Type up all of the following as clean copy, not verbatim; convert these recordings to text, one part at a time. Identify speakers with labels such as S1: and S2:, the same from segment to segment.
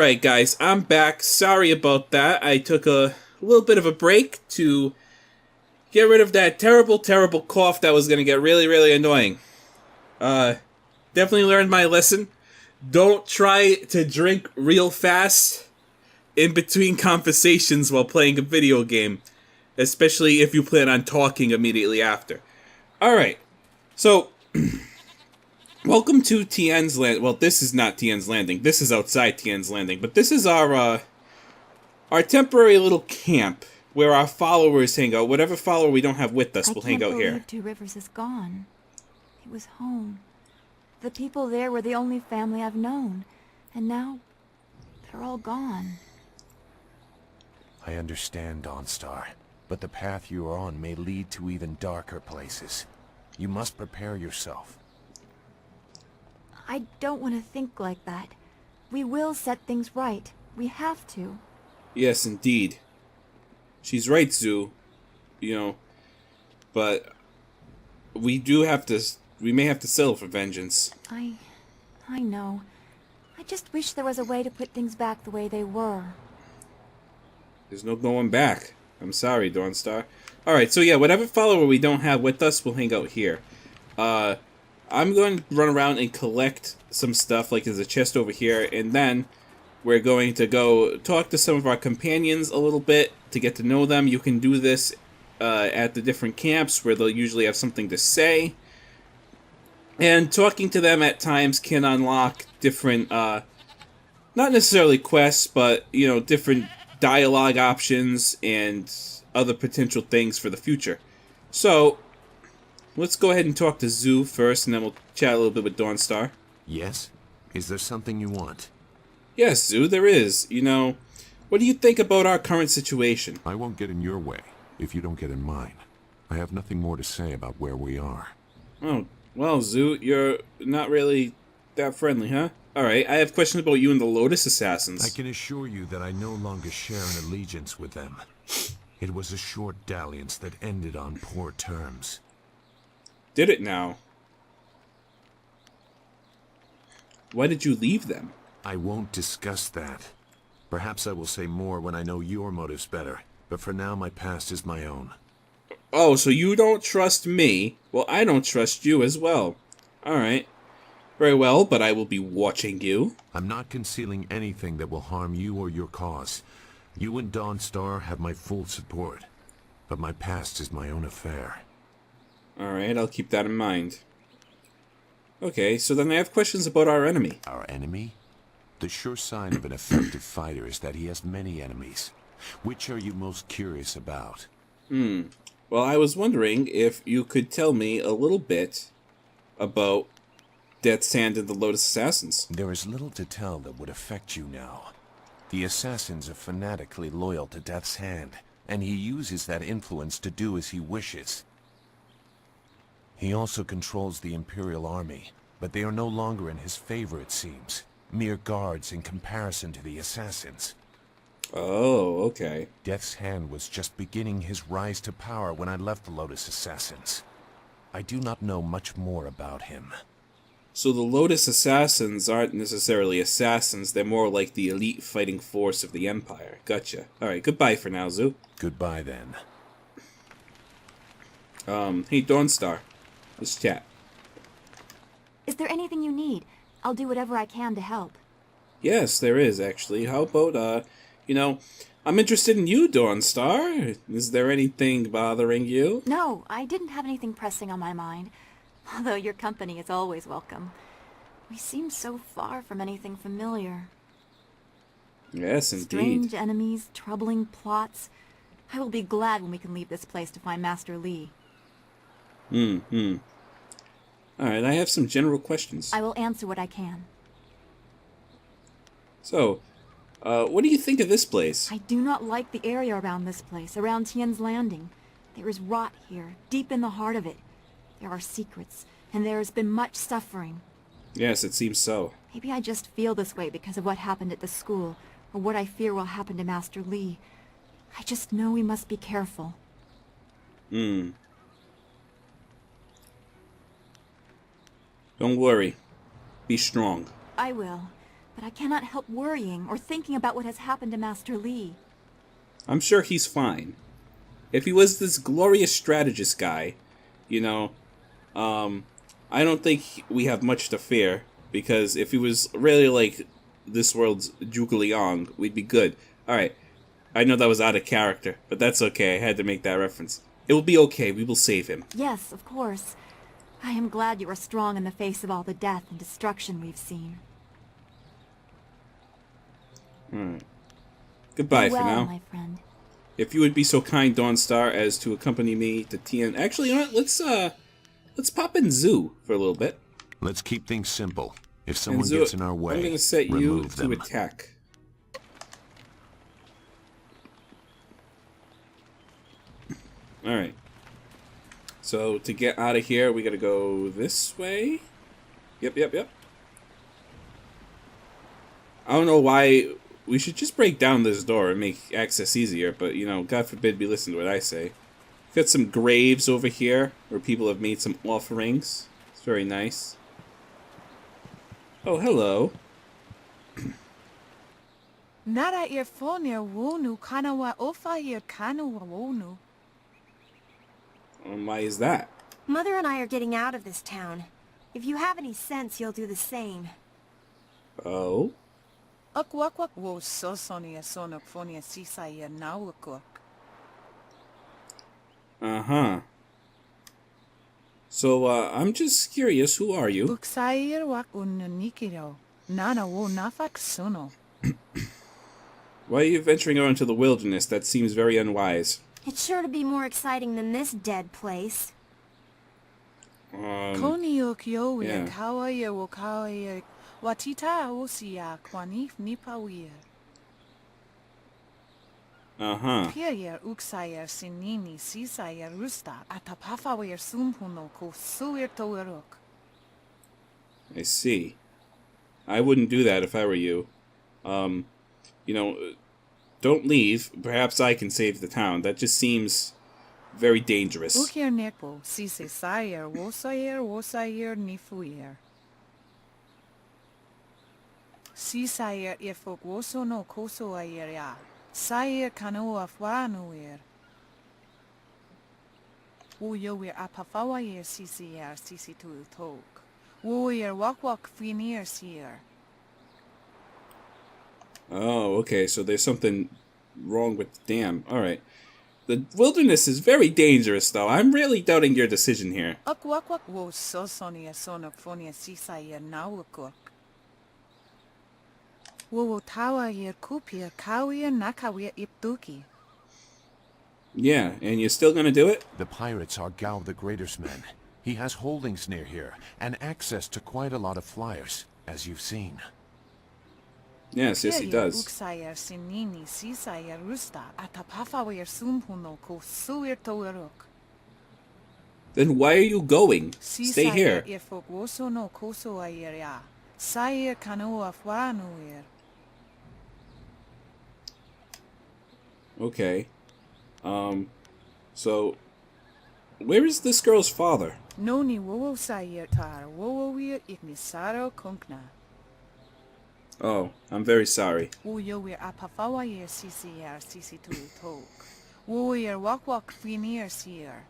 S1: Alright guys, I'm back. Sorry about that. I took a little bit of a break to get rid of that terrible, terrible cough that was going to get really, really annoying. Definitely learned my lesson. Don't try to drink real fast in between conversations while playing a video game. Especially if you plan on talking immediately after. Alright, so welcome to Tien's Land. Well, this is not Tien's Landing. This is outside Tien's Landing. But this is our temporary little camp where our followers hang out. Whatever follower we don't have with us will hang out here.
S2: I can't believe Two Rivers is gone. It was home. The people there were the only family I've known. And now, they're all gone.
S3: I understand, Dawnstar. But the path you are on may lead to even darker places. You must prepare yourself.
S2: I don't want to think like that. We will set things right. We have to.
S1: Yes, indeed. She's right, Zoo. You know, but we may have to settle for vengeance.
S2: I know. I just wish there was a way to put things back the way they were.
S1: There's no going back. I'm sorry, Dawnstar. Alright, so yeah, whatever follower we don't have with us will hang out here. I'm going to run around and collect some stuff, like there's a chest over here, and then we're going to go talk to some of our companions a little bit to get to know them. You can do this at the different camps where they'll usually have something to say. And talking to them at times can unlock different, not necessarily quests, but, you know, different dialogue options and other potential things for the future. So, let's go ahead and talk to Zoo first, and then we'll chat a little bit with Dawnstar.
S3: Yes? Is there something you want?
S1: Yes, Zoo, there is. You know, what do you think about our current situation?
S4: I won't get in your way if you don't get in mine. I have nothing more to say about where we are.
S1: Oh, well, Zoo, you're not really that friendly, huh? Alright, I have questions about you and the Lotus Assassins.
S3: I can assure you that I no longer share an allegiance with them. It was a short dalliance that ended on poor terms.
S1: Did it now? Why did you leave them?
S3: I won't discuss that. Perhaps I will say more when I know your motives better, but for now my past is my own.
S1: Oh, so you don't trust me? Well, I don't trust you as well. Alright. Very well, but I will be watching you.
S3: I'm not concealing anything that will harm you or your cause. You and Dawnstar have my full support, but my past is my own affair.
S1: Alright, I'll keep that in mind. Okay, so then I have questions about our enemy.
S3: Our enemy? The sure sign of an effective fighter is that he has many enemies. Which are you most curious about?
S1: Well, I was wondering if you could tell me a little bit about Death's Hand and the Lotus Assassins.
S3: There is little to tell that would affect you now. The assassins are fanatically loyal to Death's Hand, and he uses that influence to do as he wishes. He also controls the Imperial Army, but they are no longer in his favor, it seems. Mere guards in comparison to the assassins.
S1: Oh, okay.
S3: Death's Hand was just beginning his rise to power when I left the Lotus Assassins. I do not know much more about him.
S1: So the Lotus Assassins aren't necessarily assassins, they're more like the elite fighting force of the Empire. Gotcha. Alright, goodbye for now, Zoo.
S3: Goodbye, then.
S1: Hey, Dawnstar. Let's chat.
S2: Is there anything you need? I'll do whatever I can to help.
S1: Yes, there is, actually. How about, you know, I'm interested in you, Dawnstar. Is there anything bothering you?
S2: No, I didn't have anything pressing on my mind. Although your company is always welcome. We seem so far from anything familiar.
S1: Yes, indeed.
S2: Strange enemies, troubling plots. I will be glad when we can leave this place to find Master Li.
S1: Alright, I have some general questions.
S2: I will answer what I can.
S1: So, what do you think of this place?
S2: I do not like the area around this place, around Tien's Landing. There is rot here, deep in the heart of it. There are secrets, and there has been much suffering.
S1: Yes, it seems so.
S2: Maybe I just feel this way because of what happened at the school, or what I fear will happen to Master Li. I just know we must be careful.
S1: Don't worry. Be strong.
S2: I will. but I cannot help worrying or thinking about what has happened to Master Li.
S1: I'm sure he's fine. If he was this glorious strategist guy, you know, I don't think we have much to fear, because if he was really like this world's Zhuge Liang, we'd be good. Alright, I know that was out of character, but that's okay, I had to make that reference. It will be okay, we will save him.
S2: Yes, of course. I am glad you are strong in the face of all the death and destruction we've seen.
S1: Alright. Goodbye
S2: Be well,
S1: for now.
S2: my friend.
S1: If you would be so kind, Dawnstar, as to accompany me to Tien. Actually, you know what? Let's pop in Zoo for a little bit.
S4: Let's keep things simple. If
S1: And
S4: someone
S1: Zoo,
S4: gets in our way,
S1: I'm gonna set you
S4: remove
S1: to
S4: them.
S1: attack. Alright. So, to get out of here, we gotta go this way. Yep. I don't know why. We should just break down this door and make access easier, but, you know, God forbid we listen to what I say. Got some graves over here, where people have made some offerings. It's very nice. Oh, hello.
S5: Nara earphonia wonu kanawa ofa ear kanawa wonu.
S1: Why is that?
S6: Mother and I are getting out of this town. If you have any sense, you'll do the same.
S1: Oh?
S5: Akwakwak wo sosonia sonok phonia sisaya nawakok.
S1: Uh-huh. So, I'm just curious, who are you?
S5: Uksair wak unanikiro. Nana wo nafak sono.
S1: Why are you venturing out into the wilderness? That seems very unwise.
S6: It's sure to be more exciting than this dead place.
S5: Koni okyo
S1: yeah.
S5: kawaya wo kawaya. Watita osia kwanif nipawir.
S1: Uh-huh.
S5: Pierre uksayer sinini sisayer rusta atapafawer sumpuno ko suir toerok.
S1: I see. I wouldn't do that if I were you. You know, don't leave. Perhaps I can save the town. That just seems very dangerous.
S5: Ukir neko sise sayer wosayer nifuyer. Sisayer ifok woso no koso ayer ya. Sayer kanoa fwanuer. Woyower apafawayer sisier sisitu tok. Woyer wak finir seer.
S1: Oh, okay, so there's something wrong with the dam. Alright. The wilderness is very dangerous, though. I'm really doubting your decision here.
S5: Akwakwak wo sosonia sonok phonia sisayer nawakok. Wo tawa yer kupia kawia nakawia iptuki.
S1: Yeah, and you're still gonna do it?
S3: The pirates are Gao the Greater's men. He has holdings near here, and access to quite a lot of flyers, as you've seen.
S1: Yes, he does.
S5: Uksayer sinini sisayer rusta atapafawer sumpuno ko suir toerok.
S1: Then why are you going? Stay here.
S5: Ifok woso no koso ayer ya. Sayer kanoa fwanuer.
S1: Okay. So, where is this girl's father?
S5: Noni wowo sayer tar wowo wir ignisaro kunkna.
S1: Oh, I'm very sorry.
S5: Woyo wir apafawayer sisier sisitu tok. Woyer wak finir seer.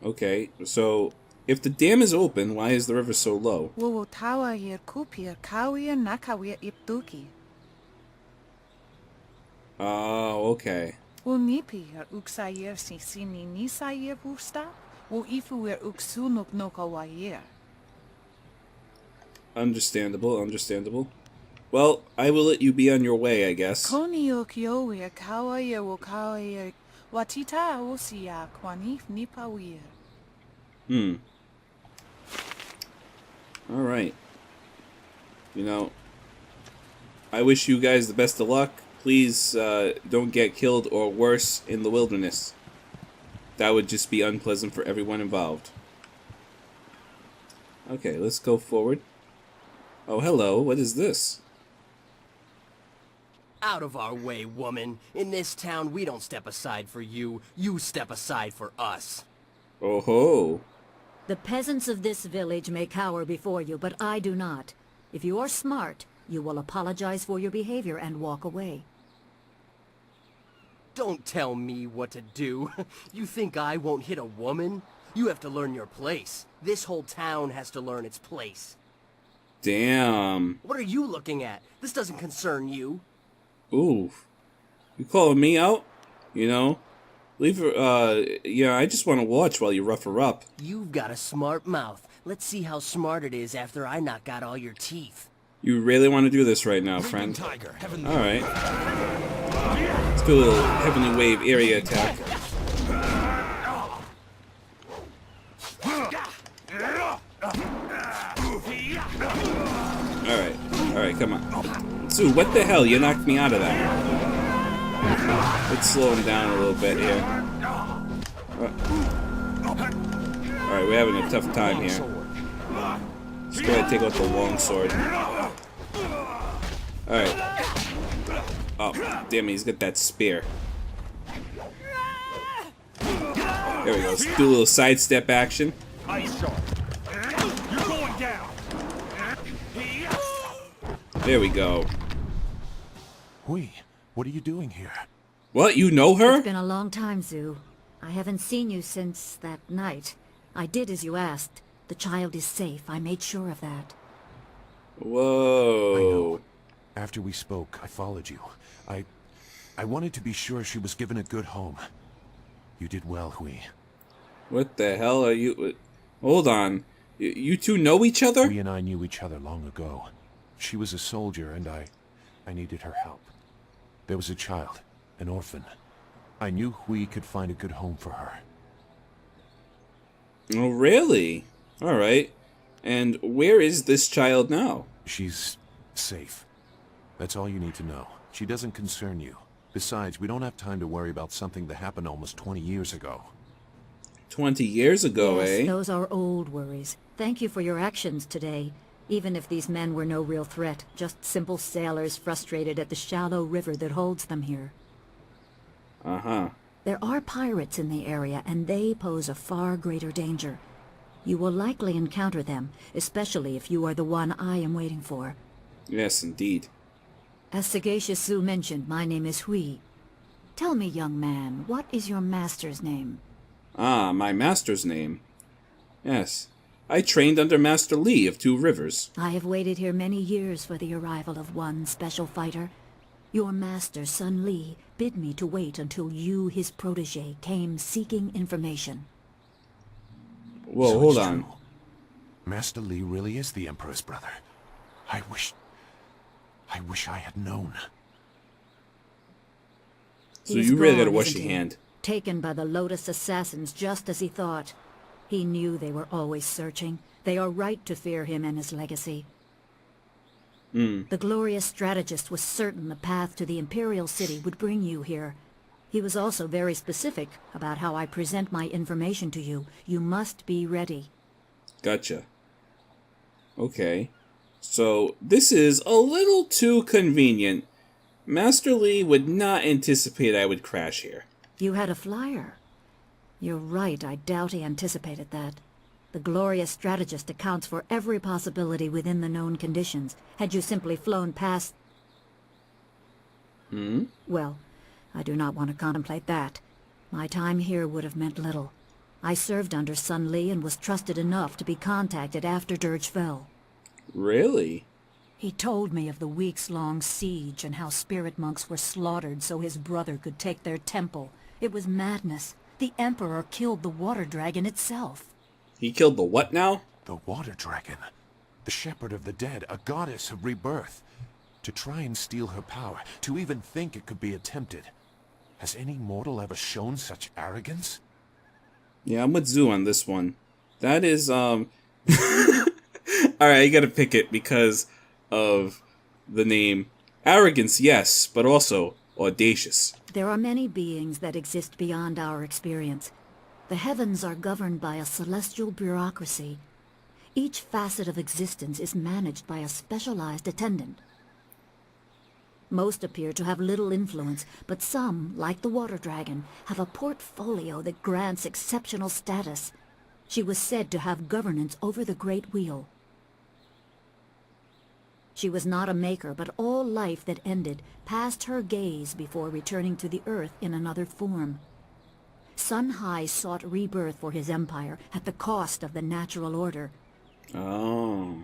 S1: Okay, so if the dam is open, why is the river so low?
S5: Wowo tawa yer kupir kawia nakawia iptuki.
S1: Oh, okay.
S5: Wo nipir uksayer sisini nisayer pusta. Wo ifuer uksunuk nokawayer.
S1: Understandable. Well, I will let you be on your way, I guess.
S5: Koni okyower kawaya wo kawaya. Watita osia kwanif nipawir.
S1: Alright. You know, I wish you guys the best of luck. Please don't get killed or worse in the wilderness. That would just be unpleasant for everyone involved. Okay, let's go forward. Oh, hello. What is this?
S7: Out of our way, woman. In this town, we don't step aside for you. You step aside for us.
S1: Oh ho.
S8: The peasants of this village may cower before you, but I do not. If you are smart, you will apologize for your behavior and walk away.
S7: Don't tell me what to do. You think I won't hit a woman? You have to learn your place. This whole town has to learn its place.
S1: Damn.
S7: What are you looking at? This doesn't concern you.
S1: Ooh. You calling me out? You know? Leave her, yeah, I just want to watch while you rough her up.
S7: You've got a smart mouth. Let's see how smart it is after I knock out all your teeth.
S1: You really want to do this right now, friend?
S3: Tiger,
S1: Alright. Let's do a little Heavenly Wave area attack. Alright, come on. Sue, what the hell? You knocked me out of that. Let's slow him down a little bit here. Alright, we're having a tough time here. Let's go ahead and take out the long sword. Alright. Oh, damn it, he's got that spear. There we go. Let's do a little sidestep action. There we go.
S3: Hui, what are you doing here?
S1: What? You know her?
S8: It's been a long time, Zhu. I haven't seen you since that night. I did as you asked. The child is safe. I made sure of that.
S1: Whoa.
S3: I know. After we spoke, I followed you. I wanted to be sure she was given a good home. You did well, Hui.
S1: What the hell are you... Hold on. You two know each other?
S3: Hui and I knew each other long ago. She was a soldier, and I needed her help. There was a child, an orphan. I knew Hui could find a good home for her.
S1: Oh, really? Alright. And where is this child now?
S3: She's safe. That's all you need to know. She doesn't concern you. Besides, we don't have time to worry about something that happened almost 20 years ago.
S1: 20 years ago,
S8: Yes,
S1: eh?
S8: those are old worries. Thank you for your actions today. Even if these men were no real threat, just simple sailors frustrated at the shallow river that holds them here.
S1: Uh-huh.
S8: There are pirates in the area, and they pose a far greater danger. You will likely encounter them, especially if you are the one I am waiting for.
S1: Yes, indeed.
S8: As Sagacious Zhu mentioned, my name is Hui. Tell me, young man, what is your master's name?
S1: Ah, my master's name. Yes. I trained under Master Li of Two Rivers.
S8: I have waited here many years for the arrival of one special fighter. Your master, Sun Li, bid me to wait until you, his protege, came seeking information.
S1: Whoa,
S3: So
S1: hold
S3: it's
S1: on.
S3: true. Master Li really is the Emperor's brother. I wish I had known.
S1: So
S8: He's
S1: you really
S8: gone,
S1: gotta wash
S8: isn't
S1: your
S8: he?
S1: hand.
S8: Taken by the Lotus assassins just as he thought. He knew they were always searching. They are right to fear him and his legacy. The glorious strategist was certain the path to the Imperial City would bring you here. He was also very specific about how I present my information to you. You must be ready.
S1: Gotcha. Okay. So, this is a little too convenient. Master Li would not anticipate I would crash here.
S8: You had a flyer. You're right, I doubt he anticipated that. The glorious strategist accounts for every possibility within the known conditions. Had you simply flown past... Well, I do not want to contemplate that. My time here would have meant little. I served under Sun Li and was trusted enough to be contacted after Dirge fell.
S1: Really?
S8: He told me of the weeks-long siege and how spirit monks were slaughtered so his brother could take their temple. It was madness. The Emperor killed the water dragon itself.
S1: He killed the what now?
S3: The water dragon. The shepherd of the dead, a goddess of rebirth. To try and steal her power, to even think it could be attempted. Has any mortal ever shown such arrogance?
S1: Yeah, I'm with Zhu on this one. That is, Alright, I gotta pick it because of the name. Arrogance, yes, but also audacious.
S8: There are many beings that exist beyond our experience. The heavens are governed by a celestial bureaucracy. Each facet of existence is managed by a specialized attendant. Most appear to have little influence, but some, like the water dragon, have a portfolio that grants exceptional status. She was said to have governance over the Great Wheel. She was not a maker, but all life that ended passed her gaze before returning to the earth in another form. Sun High sought rebirth for his empire at the cost of the natural order.
S1: Oh.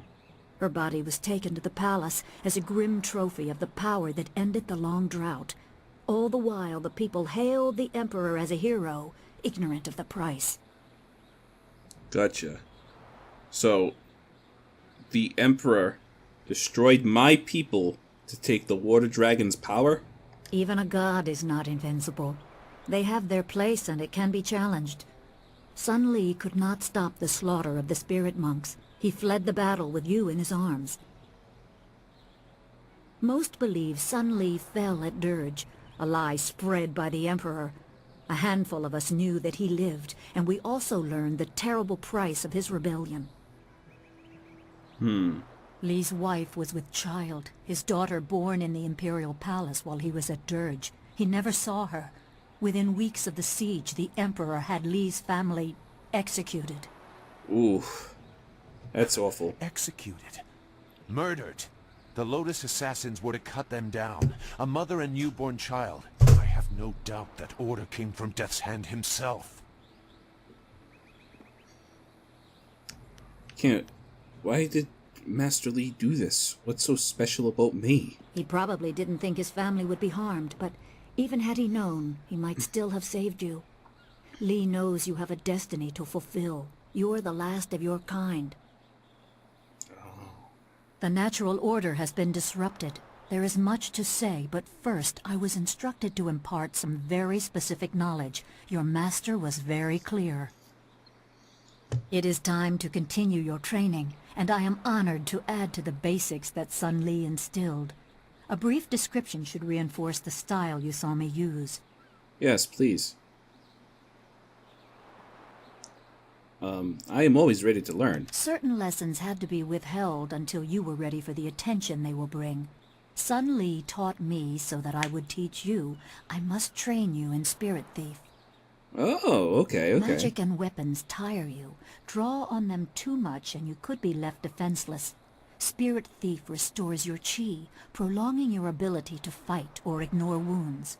S8: Her body was taken to the palace as a grim trophy of the power that ended the long drought. All the while the people hailed the Emperor as a hero, ignorant of the price.
S1: Gotcha. So, the Emperor destroyed my people to take the Water Dragon's power?
S8: Even a god is not invincible. They have their place and it can be challenged. Sun Li could not stop the slaughter of the spirit monks. He fled the battle with you in his arms. Most believe Sun Li fell at Dirge, a lie spread by the Emperor. A handful of us knew that he lived, and we also learned the terrible price of his rebellion. Li's wife was with child, his daughter born in the Imperial Palace while he was at Dirge. He never saw her. Within weeks of the siege, the Emperor had Li's family executed.
S1: Ooh, that's awful.
S3: Executed. Murdered. The Lotus assassins were to cut them down. A mother and newborn child. I have no doubt that order came from Death's Hand himself.
S1: Why did Master Li do this? What's so special about me?
S8: He probably didn't think his family would be harmed, but even had he known, he might still have saved you. Li knows you have a destiny to fulfill. You're the last of your kind. The natural order has been disrupted. There is much to say, but first I was instructed to impart some very specific knowledge. Your master was very clear. It is time to continue your training, and I am honored to add to the basics that Sun Li instilled. A brief description should reinforce the style you saw me use.
S1: Yes, please. I am always ready to learn.
S8: Certain lessons had to be withheld until you were ready for the attention they will bring. Sun Li taught me so that I would teach you. I must train you in Spirit Thief.
S1: Oh, okay.
S8: Magic and weapons tire you. Draw on them too much and you could be left defenseless. Spirit Thief restores your chi, prolonging your ability to fight or ignore wounds.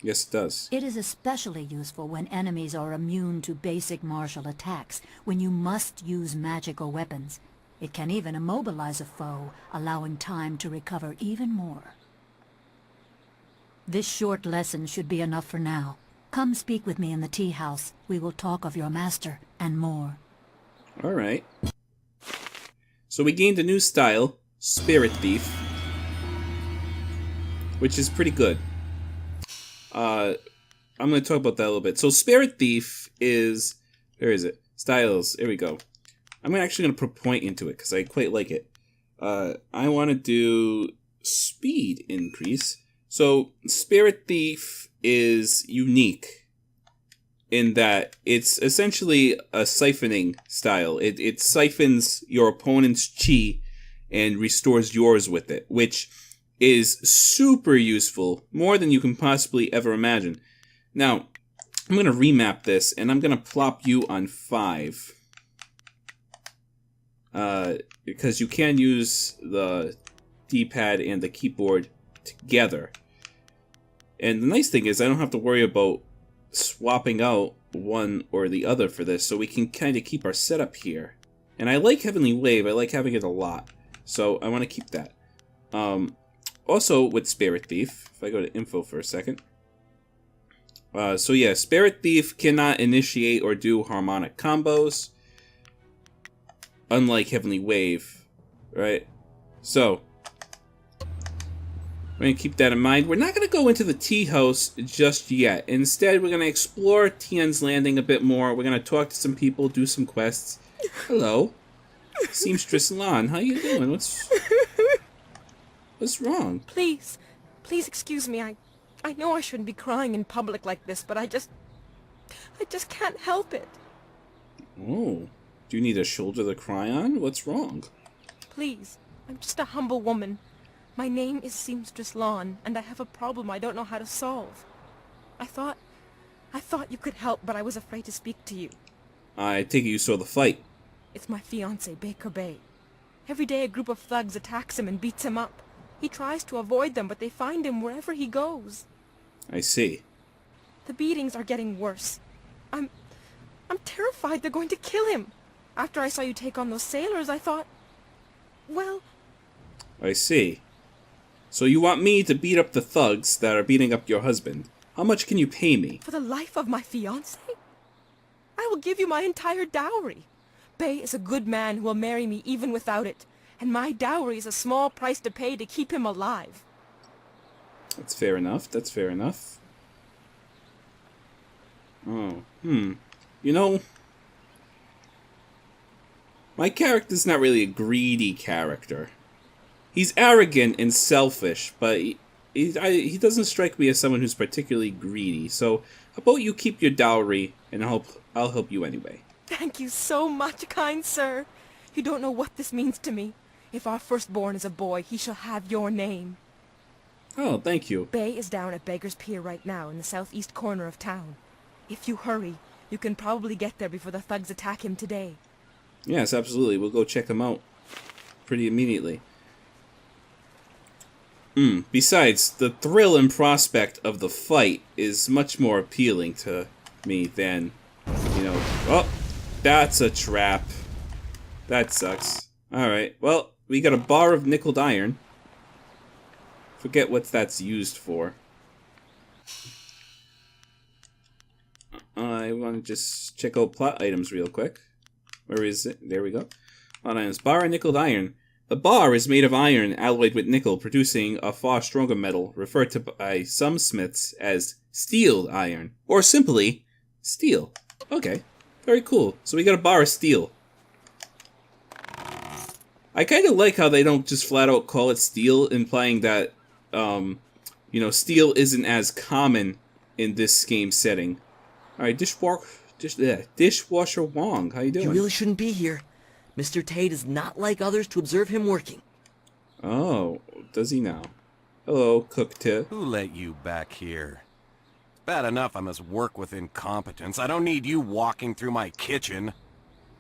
S1: Yes it does.
S8: It is especially useful when enemies are immune to basic martial attacks, when you must use magic or weapons. It can even immobilize a foe, allowing time to recover even more. This short lesson should be enough for now. Come speak with me in the tea house. We will talk of your master and more.
S1: Alright. So we gained a new style, Spirit Thief, which is pretty good. I'm going to talk about that a little bit. So Spirit Thief is... Where is it? Styles. Here we go. I'm actually going to put point into it because I quite like it. I want to do speed increase. So Spirit Thief is unique in that it's essentially a siphoning style. It siphons your opponent's chi and restores yours with it, which is super useful, more than you can possibly ever imagine. Now, I'm going to remap this, and I'm going to plop you on 5. Because you can use the D-pad and the keyboard together. And the nice thing is I don't have to worry about swapping out one or the other for this, so we can kind of keep our setup here. And I like Heavenly Wave, I like having it a lot, so I want to keep that. Also, with Spirit Thief, if I go to info for a second. So yeah, Spirit Thief cannot initiate or do harmonic combos, unlike Heavenly Wave, right? So, we're going to keep that in mind. We're not going to go into the tea house just yet. Instead, we're going to explore Tian's Landing a bit more. We're going to talk to some people, do some quests. Hello. Seamstress Lan, how you doing? What's wrong?
S9: Please excuse me. I know I shouldn't be crying in public like this, but I just can't help it.
S1: Oh, do you need a shoulder to cry on? What's wrong?
S9: Please, I'm just a humble woman. My name is Seamstress Lan, and I have a problem I don't know how to solve. I thought you could help, but I was afraid to speak to you.
S1: I take it you saw the fight.
S9: It's my fiancé, Baker Bay. Every day a group of thugs attacks him and beats him up. He tries to avoid them, but they find him wherever he goes.
S1: I see.
S9: The beatings are getting worse. I'm terrified they're going to kill him. After I saw you take on those sailors, I thought, well...
S1: I see. So you want me to beat up the thugs that are beating up your husband. How much can you pay me?
S9: For the life of my fiancé? I will give you my entire dowry. Bay is a good man who will marry me even without it, and my dowry is a small price to pay to keep him alive.
S1: That's fair enough. That's fair enough. Oh, You know, my character's not really a greedy character. He's arrogant and selfish, but he doesn't strike me as someone who's particularly greedy. So, how about you keep your dowry, and I'll help you anyway.
S9: Thank you so much, kind sir. You don't know what this means to me. If our firstborn is a boy, he shall have your name.
S1: Oh, thank you.
S9: Bay is down at Beggar's Pier right now in the southeast corner of town. If you hurry, you can probably get there before the thugs attack him today.
S1: Yes, absolutely. We'll go check him out pretty immediately. Besides, the thrill and prospect of the fight is much more appealing to me than, you know... Oh, that's a trap. That sucks. Alright, well, we got a bar of nickeled iron. Forget what that's used for. I want to just check out plot items real quick. Where is it? There we go. Plot items. Bar of nickeled iron. The bar is made of iron alloyed with nickel, producing a far stronger metal, referred to by some smiths as steel iron, or simply, steel. Okay, very cool. So we got a bar of steel. I kind of like how they don't just flat out call it steel, implying that, you know, steel isn't as common in this game setting. Alright, Dishwasher Wong, how you doing?
S10: You really shouldn't be here. Mr. Tate is not like others to observe him working.
S1: Oh, does he now? Hello, Cook Tip.
S3: Who let you back here? Bad enough I must work with incompetence. I don't need you walking through my kitchen.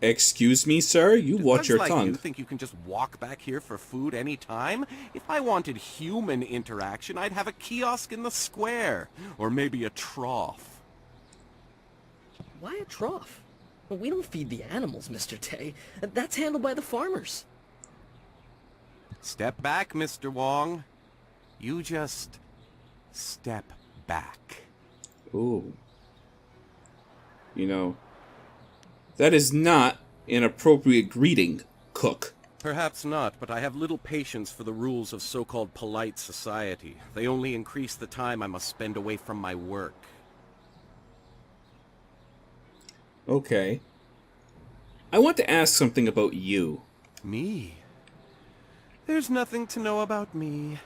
S1: Excuse me, sir? You watch your tongue.
S3: You think you can just walk back here for food any time? If I wanted human interaction, I'd have a kiosk in the square. Or maybe a trough.
S10: Why a trough? Well, we don't feed the animals, Mr. Tay. That's handled by the farmers.
S3: Step back, Mr. Wong. You just... step back.
S1: Ooh. You know, that is not an appropriate greeting, Cook.
S3: Perhaps not, but I have little patience for the rules of so-called polite society. They only increase the time I must spend away from my work.
S1: Okay. I want to ask something about you.
S3: Me? There's nothing to know about me.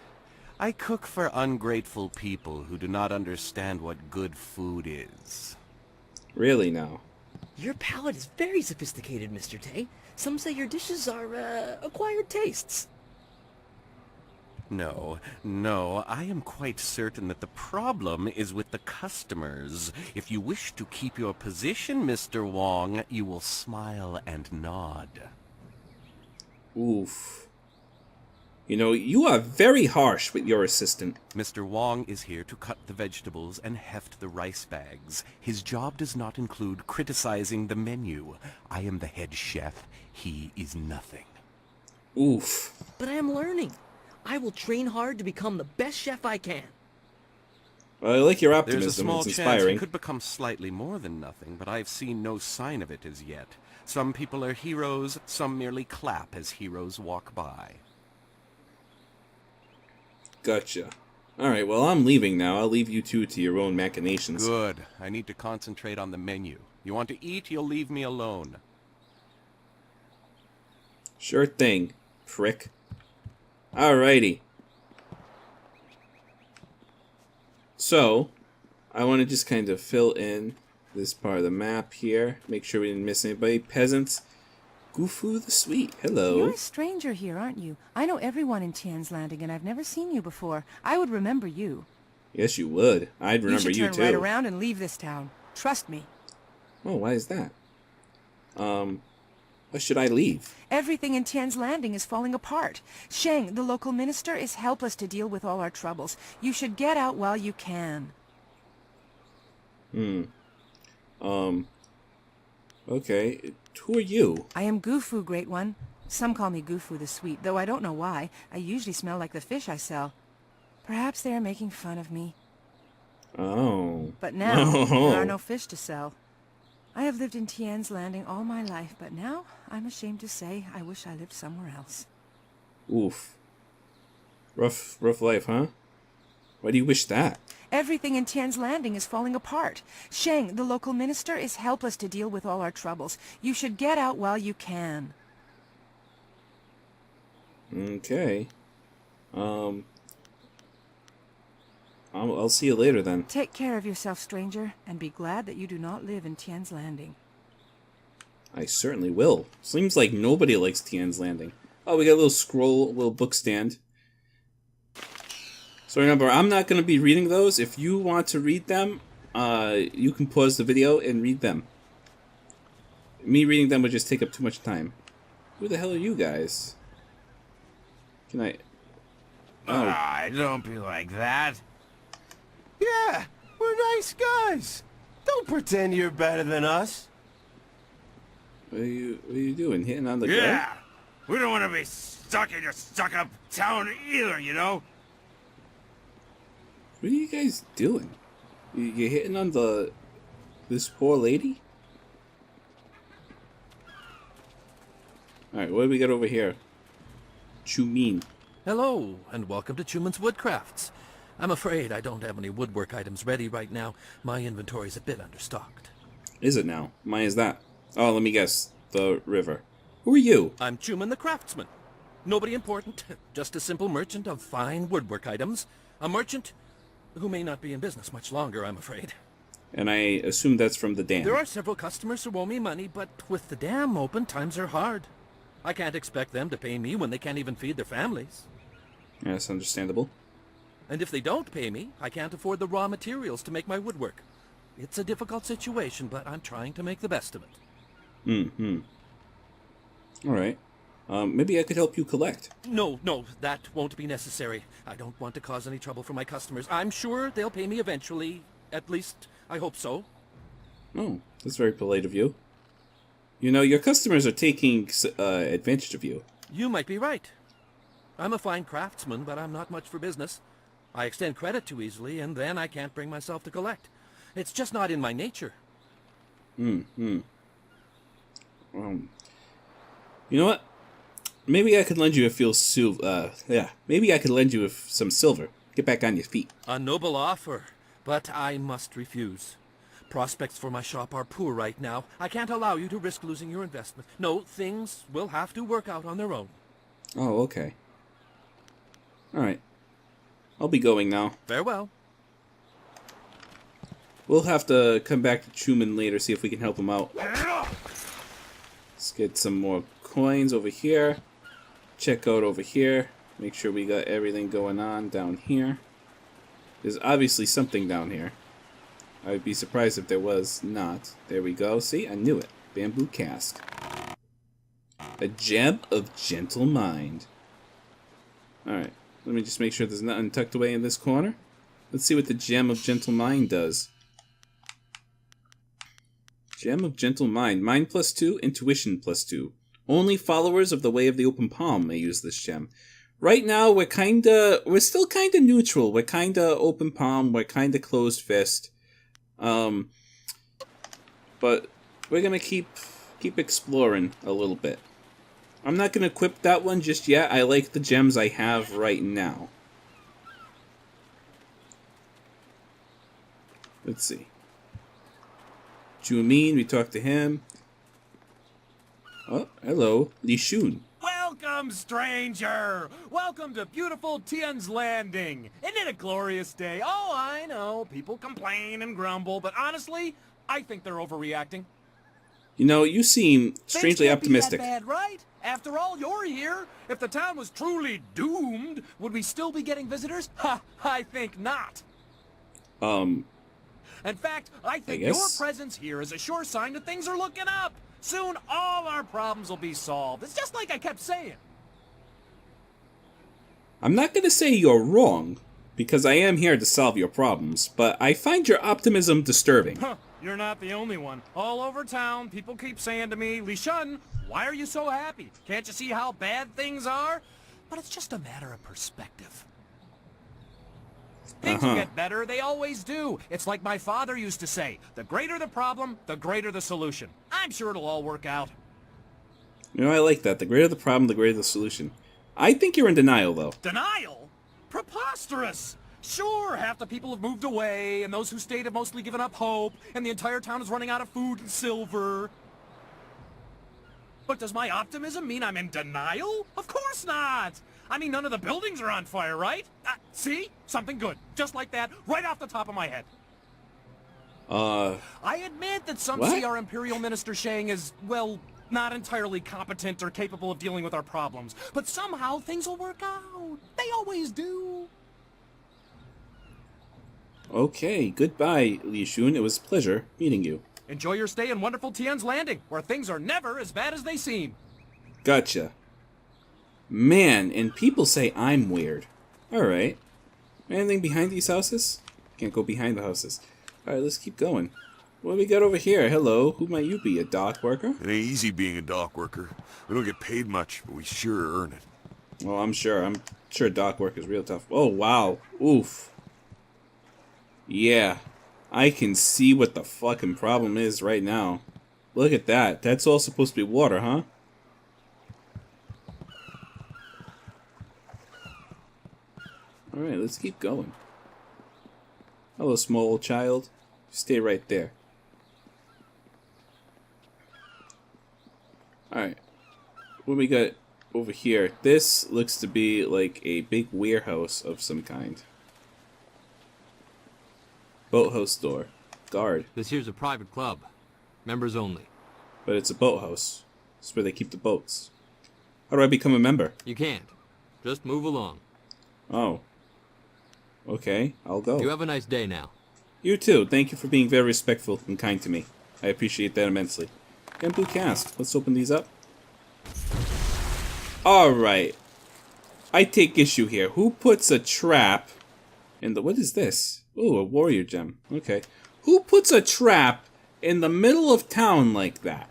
S3: I cook for ungrateful people who do not understand what good food is.
S1: Really now?
S10: Your palate is very sophisticated, Mr. Tay. Some say your dishes are, acquired tastes.
S3: No, I am quite certain that the problem is with the customers. If you wish to keep your position, Mr. Wong, you will smile and nod.
S1: Oof. You know, you are very harsh with your assistant.
S3: Mr. Wong is here to cut the vegetables and heft the rice bags. His job does not include criticizing the menu. I am the head chef. He is nothing.
S1: Oof.
S10: But I am learning. I will train hard to become the best chef I can.
S1: Well, I like your
S3: There's
S1: optimism.
S3: a small
S1: It's
S3: chance
S1: inspiring.
S3: he could become slightly more than nothing, but I've seen no sign of it as yet. Some people are heroes, some merely clap as heroes walk by.
S1: Gotcha. Alright, well, I'm leaving now. I'll leave you two to your own machinations.
S3: Good. I need to concentrate on the menu. You want to eat, you'll leave me alone.
S1: Sure thing, prick. Alrighty. So, I want to just kind of fill in this part of the map here. Make sure we didn't miss anybody. Peasants. Gufu the Sweet. Hello.
S5: You're a stranger here, aren't you? I know everyone in Tian's Landing, and I've never seen you before. I would remember you.
S1: Yes, you would. I'd remember you
S5: should
S1: too.
S5: turn right around and leave this town. Trust me.
S1: Oh, why is that? Or should I leave?
S5: Everything in Tian's Landing is falling apart. Sheng, the local minister, is helpless to deal with all our troubles. You should get out while you can.
S1: Okay. Who are you?
S5: I am Gufu, Great One. Some call me Gufu the Sweet, though I don't know why. I usually smell like the fish I sell. Perhaps they are making fun of me.
S1: Oh.
S5: But now, there are no fish to sell. I have lived in Tian's Landing all my life, but now, I'm ashamed to say, I wish I lived somewhere else.
S1: Oof. Rough life, huh? Why do you wish that?
S5: Everything in Tian's Landing is falling apart. Sheng, the local minister, is helpless to deal with all our troubles. You should get out while you can.
S1: Okay. I'll see you later then.
S5: Take care of yourself, stranger, and be glad that you do not live in Tian's Landing.
S1: I certainly will. Seems like nobody likes Tian's Landing. Oh, we got a little scroll, a little book stand. So remember, I'm not going to be reading those. If you want to read them, you can pause the video and read them. Me reading them would just take up too much time. Who the hell are you guys? Can I... Oh.
S3: Don't be like that. Yeah, we're nice guys. Don't pretend you're better than us.
S1: What are you doing? Hitting on the girl?
S11: Yeah, we don't want to be stuck in your stuck-up town either, you know?
S1: What are you guys doing? You hitting on this poor lady? Alright, what do we got over here? Chumin.
S12: Hello, and welcome to Chuman's Woodcrafts. I'm afraid I don't have any woodwork items ready right now. My inventory's a bit understocked.
S1: Is it now? Why is that? Oh, let me guess. The river. Who are you?
S12: I'm Chuman the Craftsman. Nobody important, just a simple merchant of fine woodwork items. A merchant who may not be in business much longer, I'm afraid.
S1: And I assume that's from the dam.
S12: There are several customers who owe me money, but with the dam open, times are hard. I can't expect them to pay me when they can't even feed their families.
S1: Yeah, that's understandable.
S12: And if they don't pay me, I can't afford the raw materials to make my woodwork. It's a difficult situation, but I'm trying to make the best of it.
S1: Alright. Maybe I could help you collect.
S12: No, that won't be necessary. I don't want to cause any trouble for my customers. I'm sure they'll pay me eventually. At least, I hope so.
S1: Oh, that's very polite of you. You know, your customers are taking advantage of you.
S12: You might be right. I'm a fine craftsman, but I'm not much for business. I extend credit too easily, and then I can't bring myself to collect. It's just not in my nature.
S1: You know what? Maybe I could lend you a few maybe I could lend you some silver. Get back on your feet.
S12: A noble offer, but I must refuse. Prospects for my shop are poor right now. I can't allow you to risk losing your investment. No, things will have to work out on their own.
S1: Oh, okay. Alright. I'll be going now.
S12: Farewell.
S1: We'll have to come back to Chuman later, see if we can help him out. Let's get some more coins over here. Check out over here. Make sure we got everything going on down here. There's obviously something down here. I'd be surprised if there was not. There we go. See? I knew it. Bamboo cask. A gem of gentle mind. Alright. Let me just make sure there's nothing tucked away in this corner. Let's see what the gem of gentle mind does. Gem of gentle mind. Mind +2, intuition +2. Only followers of the way of the open palm may use this gem. Right now, we're still kinda neutral. We're kinda open palm. We're kinda closed fist. But we're gonna keep exploring a little bit. I'm not gonna equip that one just yet. I like the gems I have right now. Let's see. Jumin, we talked to him. Oh, hello, Li Shun.
S11: Welcome, stranger! Welcome to beautiful Tian's Landing! Isn't it a glorious day? Oh, I know, people complain and grumble, but honestly, I think they're overreacting.
S1: You know, you seem strangely
S11: Things can't
S1: optimistic.
S11: be that bad, right? After all, you're here. If the town was truly doomed, would we still be getting visitors? Ha! I think not. In fact, I think your presence here is a sure sign that things are looking up. Soon all our problems will be solved. It's just like I kept saying.
S1: I'm not gonna say you're wrong, because I am here to solve your problems, but I find your optimism disturbing.
S11: Huh, you're not the only one. All over town, people keep saying to me, Li Shun, why are you so happy? Can't you see how bad things are? But it's just a matter of perspective. Things will get better, they always do. It's like my father used to say, the greater the problem, the greater the solution. I'm sure it'll all work out.
S1: You know, I like that. The greater the problem, the greater the solution. I think you're in denial, though.
S11: Denial? Preposterous! Sure, half the people have moved away, and those who stayed have mostly given up hope, and the entire town is running out of food and silver. But does my optimism mean I'm in denial? Of course not! I mean, none of the buildings are on fire, right? See? Something good. Just like that, right off the top of my head. I admit that some see our Imperial Minister Shang as, well, not entirely competent or capable of dealing with our problems. But somehow things will work out. They always do.
S1: Okay, goodbye, Li Shun. It was a pleasure meeting you.
S11: Enjoy your stay in wonderful Tian's Landing, where things are never as bad as they seem.
S1: Gotcha. Man, and people say I'm weird. Alright. Anything behind these houses? Can't go behind the houses. Alright, let's keep going. What do we got over here? Hello, who might you be? A dock worker?
S4: It ain't easy being a dock worker. We don't get paid much, but we sure earn it.
S1: Well, I'm sure dock work is real tough. Oh, wow. Oof. Yeah. I can see what the fucking problem is right now. Look at that. That's all supposed to be water, huh? Alright, let's keep going. Hello, small child. Stay right there. Alright. What we got over here? This looks to be like a big warehouse of some kind. Boathouse door. Guard.
S13: This here's a private club. Members only.
S1: But it's a boathouse. It's where they keep the boats. How do I become a member?
S13: You can't. Just move along.
S1: Oh. Okay, I'll go.
S13: You have a nice day now.
S1: You too. Thank you for being very respectful and kind to me. I appreciate that immensely. And blue cast. Let's open these up. Alright. I take issue here. Who puts a trap in the... What is this? Ooh, a warrior gem. Okay. Who puts a trap in the middle of town like that?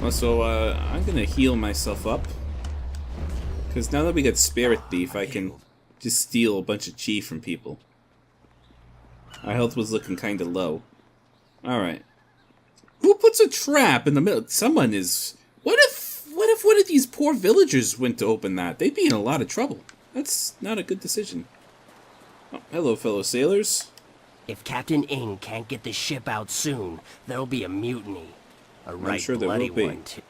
S1: Also, I'm gonna heal myself up. Because now that we got Spirit Thief, I can just steal a bunch of chi from people. Our health was looking kinda low. Alright. Who puts a trap in the middle? Someone is... What if one of these poor villagers went to open that? They'd be in a lot of trouble. That's not a good decision. Oh, hello, fellow sailors.
S7: If Captain Ing can't get the ship out soon, there'll be a mutiny. A right
S1: sure there
S7: bloody
S1: will be.
S7: one, too.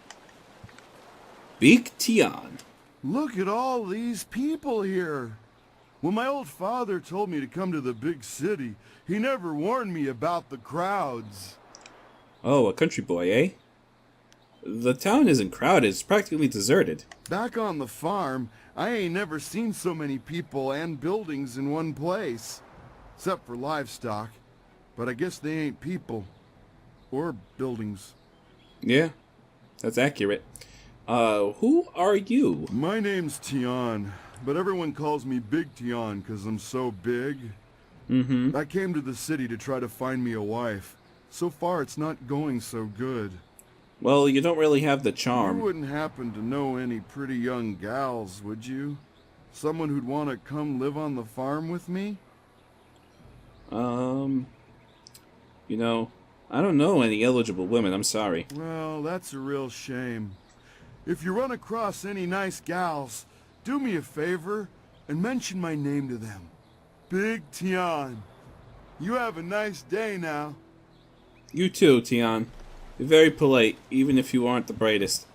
S1: Big Tian.
S14: Look at all these people here. When my old father told me to come to the big city, he never warned me about the crowds.
S1: Oh, a country boy, eh? The town isn't crowded, it's practically deserted.
S14: Back on the farm, I ain't never seen so many people and buildings in one place. Except for livestock. But I guess they ain't people. Or buildings.
S1: Yeah, that's accurate. Who are you?
S14: My name's Tian, but everyone calls me Big Tian because I'm so big. I came to the city to try to find me a wife. So far, it's not going so good.
S1: Well, you don't really have the charm.
S14: You wouldn't happen to know any pretty young gals, would you? Someone who'd want to come live on the farm with me?
S1: You know, I don't know any eligible women, I'm sorry.
S14: Well, that's a real shame. If you run across any nice gals, do me a favor and mention my name to them. Big Tian. You have a nice day now.
S1: You too, Tian. You're very polite, even if you aren't the brightest.